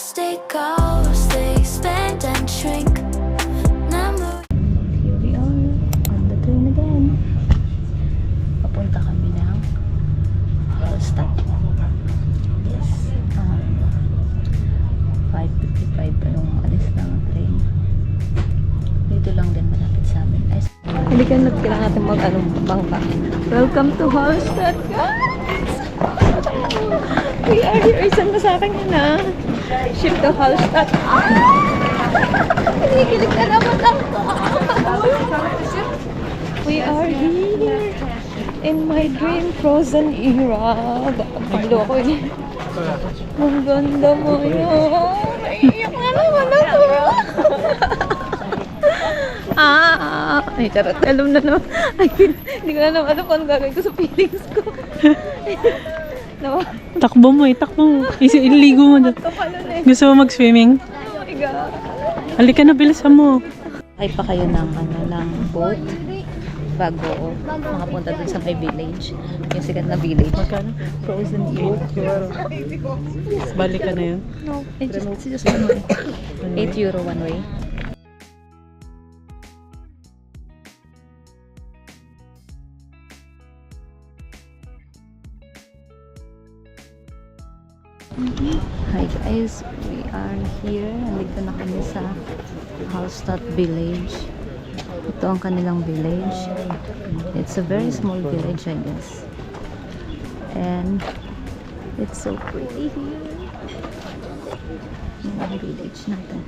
stay cold, stay expand and shrink. Here we are on the train again. Papunta kami ng Hallstatt. Yes. 5:55 pa yung alis ng train. Dito lang din malapit sa amin. Hindi ka kailangan natin bangka. Welcome to Hallstatt, guys! We are here. Isan na sa akin yun, ha? Ship to Hallstatt. Kinikilig na naman ako. We are here in my dream frozen era. Paglo ako yun. Ang ganda mo yun. Naiiyak na naman ako. Ay, charot. Alam na naman. Ay, hindi ko na naman alam kung ano gagawin ko sa feelings ko. Takbo mo eh, takbo mo. Iligo mo doon. Gusto mo mag-swimming? Oh my God. Halika na, bilisan mo. Ay pa kayo ng, ng boat bago makapunta dun sa may village. Yung sikat na village. Magkano? Frozen euro. Balik ka na yun. No, it's just one way. 8 euro one way. Hi guys, we are here. Nandito na kami sa Hallstatt village. Ito ang kanilang village. It's a very small village, I guess. And it's so pretty here. Yung village natin.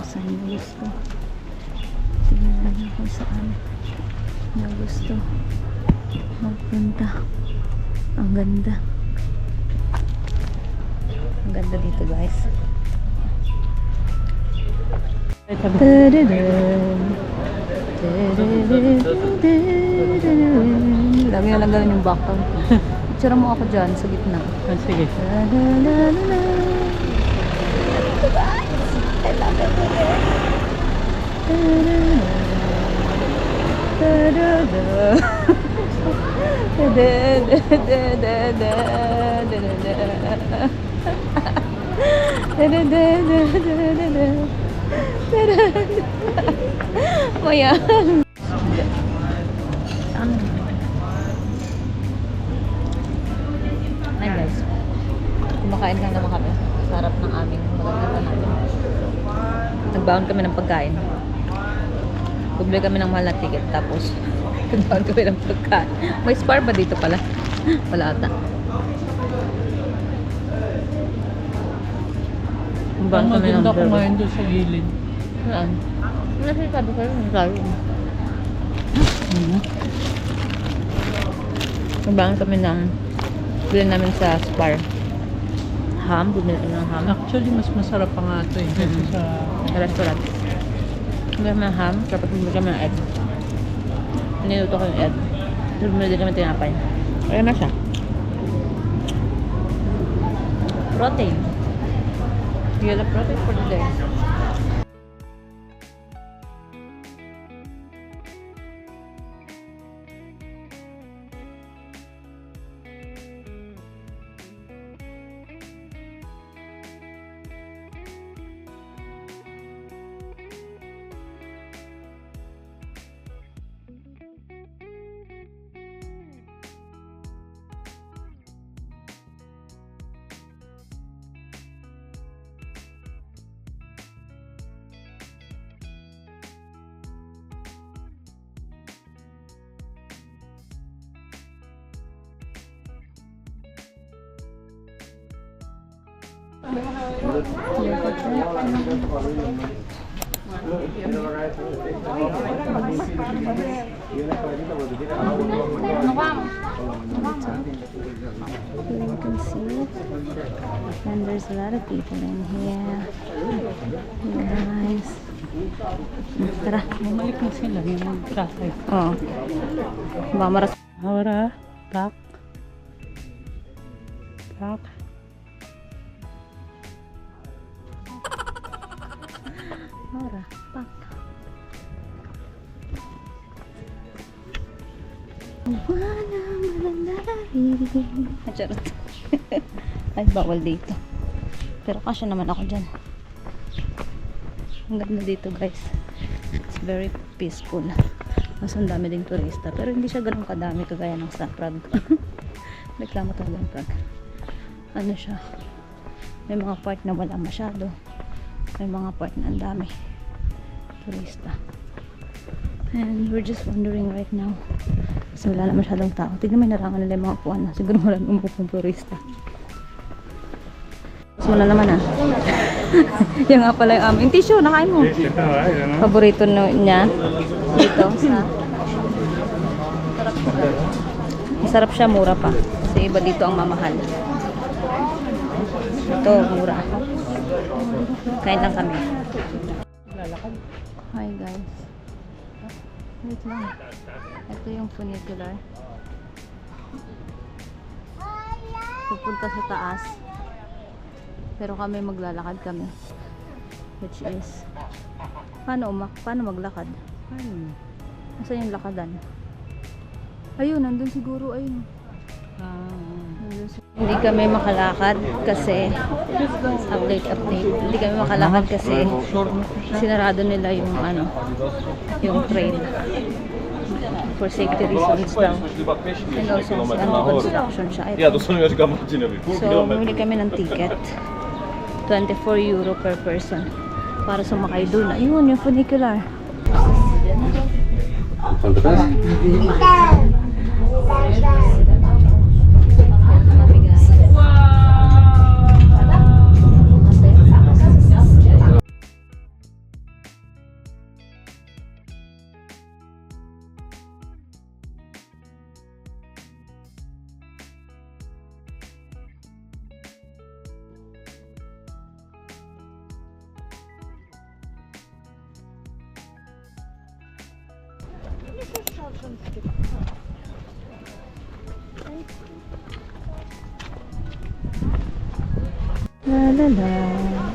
Saan yung gusto? Tignan niyo kung saan na gusto magpunta. Ang ganda. Ang ganda dito, guys. Lagi na lang gawin yung background. Picture mo ako dyan sa gitna. Sige. I love Maya. Hi guys. Kumakain lang naman kami. Sarap ng aming magandang namin. Nagbaon kami ng pagkain. Bumili kami ng mahal na ticket. Tapos, nagbaon kami ng pagkain. May Spar ba dito pala? Wala ata. Nagbaon kami ng burger. Kumain doon sa gilid. Saan? Wala siya sabi ko rin. Nagbaon kami ng bili namin sa Spar. Ham. Bumili kami ng ham. Actually, mas masarap pa nga ito eh. Kasi sa Restaurant. Bumili kami ng ham. Tapos bumili kami ng egg. Niluto ko yung egg. Bumili din kami tinapay. Ayan na siya. Protein. You get the protein for the day. Here you can see, and there's a lot of people in here. Nice. Tara. bumalik na sila yung traffic. Oo. Mamaras. Ahora, back. Back. Ahora, pak. Wala malalari. Charot. Ay, bawal dito. Pero kasya naman ako dyan. Ang ganda dito guys. It's very peaceful. Mas ang dami ding turista. Pero hindi siya ganun kadami kagaya ng sa Prague. Reklamo talaga ng Prague. Ano siya? May mga part na wala masyado. May mga part na ang dami turista. And we're just wandering right now. Kasi wala na masyadong tao. Tignan mo, narangan nila yung mga puwan na. Siguro wala nang pupong turista. Wala naman ah. Yan nga pala yung aming tissue. Nakain mo. Paborito niya. Dito sa... Masarap siya, mura pa. Kasi iba dito ang mamahal. Ito, mura. Kain lang kami. Hi guys. Wait lang. Ito yung funicular. Pupunta sa taas. Pero kami maglalakad kami. Which is paano maglakad? Nasaan yung lakadan? Ayun, nandun siguro. Ayun. Hindi kami makalakad kasi update. Hindi kami makalakad kasi sinarado nila yung yung trail for safety reasons daw. And also construction siya. So, bumili kami ng ticket. 24 euro per person para sumakay doon. Ayun, yung funicular.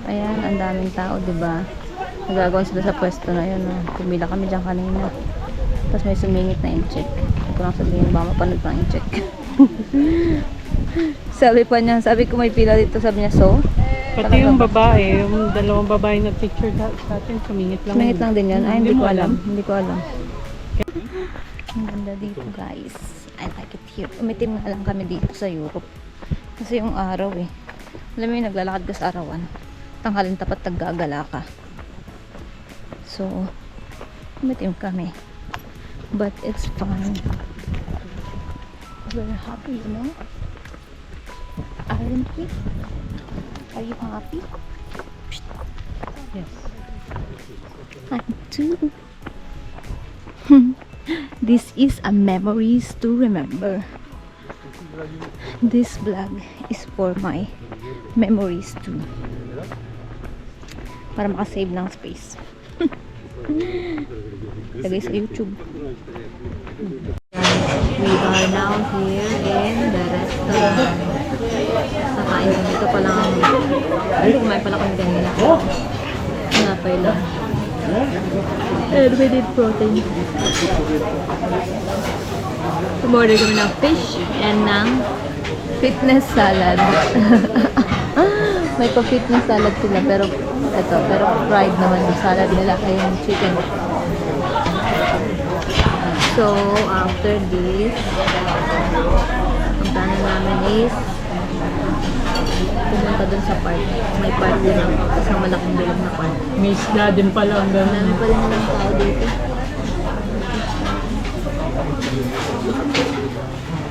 Ayan, ang daming tao, diba? Nagagawan sila sa pwesto na yun. Pumila kami dyan kanina. Tapos may sumingit na in-check. Hindi ko lang sabihin ba mapanood pang in-check. Sabi ko may pila dito. Sabi niya, so? Pati yung babae, yung dalawang babae na picture sa atin, sumingit lang. Sumingit lang din yun. Ay, hindi ko alam. Hindi ko alam. Ang ganda dito guys. I like it here. Umitim nga lang kami dito sa Europe. Kasi yung araw eh. Alam mo yung naglalakad ka sa arawan. Tanghalin tapat naggagala ka. So, umitim kami. But it's fine. We're happy, you know? Aren't we? Are you happy? Yes. I'm too. This is a memories to remember. This vlog is for my memories too. Para makasave ng space. Lagay sa YouTube. We are now here in the restaurant. Sakain kami. Ito pa lang. Ay, kumain pala kami kanina. Napay lang. And we need protein. Tumorder kami ng fish and ng fitness salad. May pa-fitness salad sila pero fried naman yung salad nila kaya yung chicken. So, after this, ang plano namin is pumunta dun sa park. May park din ang isang malaking bilog na park. May isla din pala ang gano'n. Marami pa rin nalang tao dito.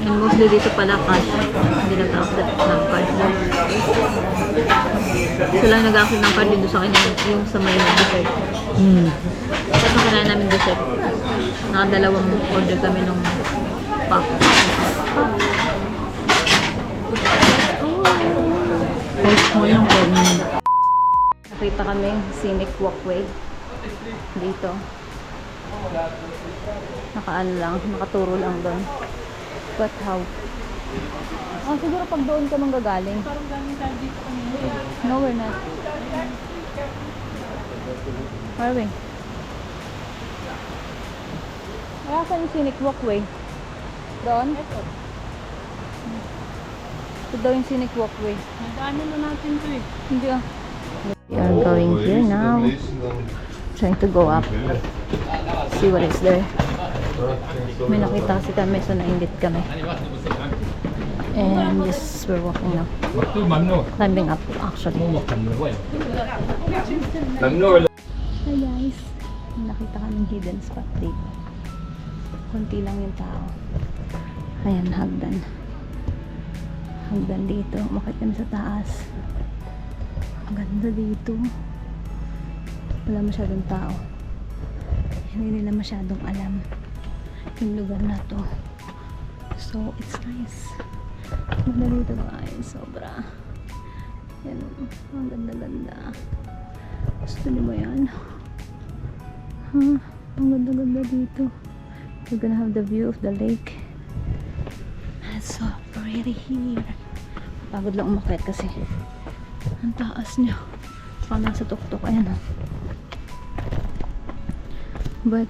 And mostly dito pala cash. Hindi lang accept ng card. Sila nag-accept ng card dito sa kanya yung sa may dessert. Tapos nakalain namin dessert. Nakadalawang order kami nung pack. Post mo yung comment. Nakita kami scenic walkway dito. Nakaano lang, nakaturo lang doon. But how? Siguro pag doon ka manggagaling. Parang galing tayo dito kanina. No, we're not. Where are we? Saan yung scenic walkway? Doon? Ito daw yung scenic walkway. Nadaanan na natin to eh. Hindi ah. We are going here now. Trying to go up. See what is there. May nakita kasi kami, so nainggit kami. And yes, we're walking now. Climbing up actually. Hi guys. May nakita kaming hidden spot dito. Kunti lang yung tao. Ayan, hagdan. Hagdan dito. Umakit kami sa taas. Ang ganda dito. Wala masyadong tao. Hindi nila masyadong alam yung lugar na to. So, it's nice. Maganda dito guys. Sobra. Yan. Ang ganda-ganda. Gusto niyo ba yan? Huh? Ang ganda-ganda dito. You're gonna have the view of the lake. It's so pretty here. Pagod lang umakyat kasi ang taas niya. Parang nasa tuktok. Ayan o. But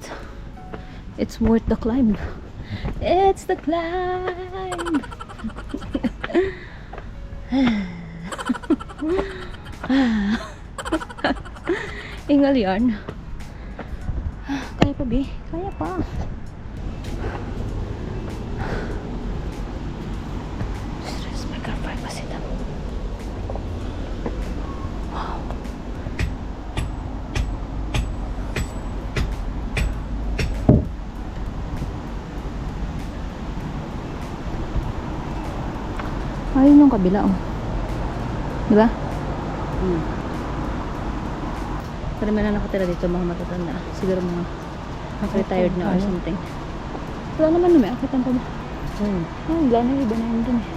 it's worth the climb. It's the climb. Ingal yarn. Kaya pa, B? Kaya pa. Just respect our privacy daw. Wow. Ayun yung kabila, oh. Diba? Pero may na nakatira dito, mga matatanda. Siguro mga retired na or something. Wala naman naman, akitan pa ba? Wala na, iba na yun dun eh.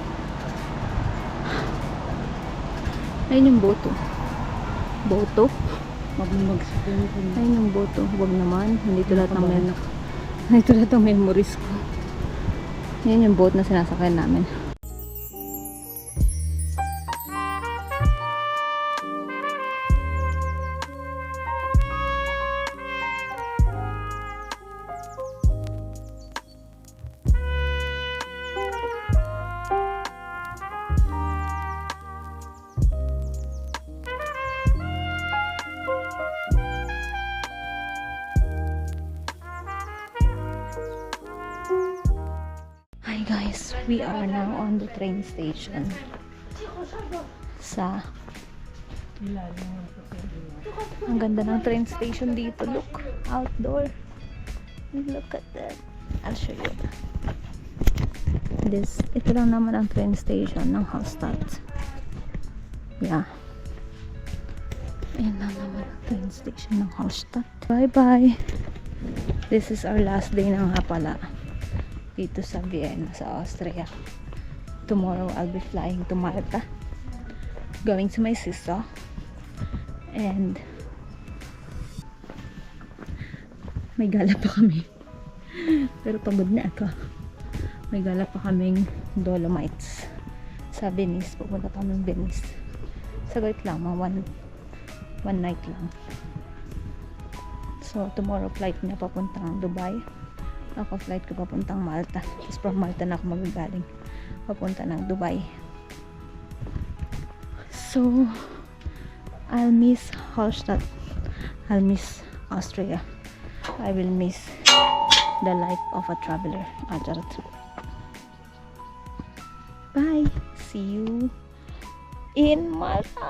Ayun yung boto. Boto? Ayun yung boto. Huwag naman. Nandito lahat ng nandito lahat ng memories ko. Yan yung boat na sinasakyan namin. Hi guys, we are now on the train station sa ang ganda ng train station dito. Look, outdoor. Look at that. I'll show you. Ito lang naman ang train station ng Hallstatt. Yeah. Ayan lang naman ang train station ng Hallstatt. Bye bye. This is our last day na nga pala dito sa Vienna, sa Austria. Tomorrow I'll be flying to Malta, going to my sister, and may gala pa kami pero pagod na ako. May gala pa kaming Dolomites sa Venice. Pupunta pa kaming Venice. Saglit lang, mga one night lang. So tomorrow flight niya papuntang Dubai. Ako flight ko papuntang Malta. Tapos from Malta na ako magagaling papunta ng Dubai. So I'll miss Hallstatt. I'll miss Austria. I will miss the life of a traveler. Bye. See you in Malta.